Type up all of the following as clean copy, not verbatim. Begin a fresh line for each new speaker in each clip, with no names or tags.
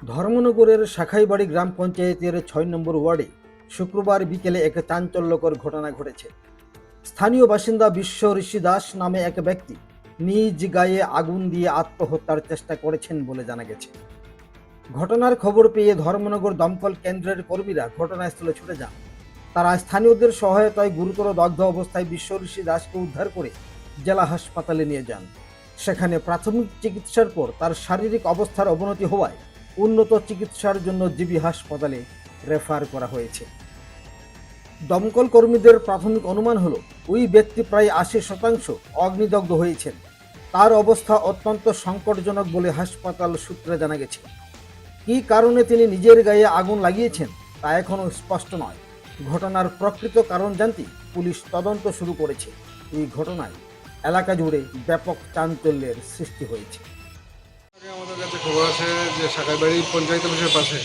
ধর্মনগরের শাখাইবাড়ি গ্রাম পঞ্চায়েতের ৬ নম্বর ওয়ার্ডে শুক্রবার বিকেলে এক চাঞ্চল্যকর ঘটনা ঘটেছে। স্থানীয় বাসিন্দা বিশ্ব ঋষি দাস নামে এক ব্যক্তি নিজ গায়ে আগুন দিয়ে আত্মহত্যার চেষ্টা করেছেন বলে জানা গেছে। ঘটনার খবর পেয়ে ধর্মনগর দমকল কেন্দ্রের কর্মীরা ঘটনাস্থলে ছুটে যান। তারা স্থানীয়দের সহায়তায় গুরুতর দগ্ধ অবস্থায় বিশ্ব ঋষি দাসকে উদ্ধার করে জেলা হাসপাতালে নিয়ে যান। সেখানে প্রাথমিক চিকিৎসার পর তার শারীরিক অবস্থার অবনতি হওয়ায় উন্নত চিকিৎসার জন্য জিবি হাসপাতালে রেফার করা হয়েছে। দমকল কর্মীদের প্রাথমিক অনুমান হলো ওই ব্যক্তি প্রায় ৮০% অগ্নিদগ্ধ হয়েছেন। তার অবস্থা অত্যন্ত সংকটজনক বলে হাসপাতাল সূত্রে জানা গেছে। কী কারণে তিনি নিজের গায়ে আগুন লাগিয়েছেন তা এখনও স্পষ্ট নয়। ঘটনার প্রকৃত কারণ জানতে পুলিশ তদন্ত শুরু করেছে। এই ঘটনায় এলাকা জুড়ে ব্যাপক চাঞ্চল্যের সৃষ্টি হয়েছে।
আমাদের কাছে খবর আছে যে শাখাইবাড়ি পঞ্চায়েত অফিসের পাশে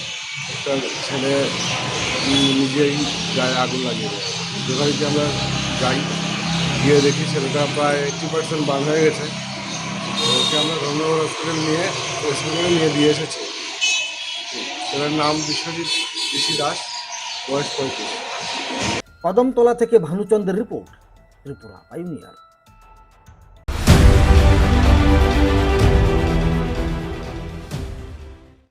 একটা ছেলে নিজেই গায়ে আগুন লাগিয়ে দেয়। যে বাড়িতে আমরা যাই, গিয়ে দেখি ছেলেটা প্রায় 80% বার্ন হয়ে গেছে। ওকে আমরা ধর্মনগর হসপিটালে নিয়ে দিয়ে এসেছি। ছেলের নাম বিশ্বজিৎ ঋষি দাস, বয়স 35।
কদমতলা থেকে ভানুচন্দ্রের রিপোর্ট, ত্রিপুরা পাইওনিয়ার।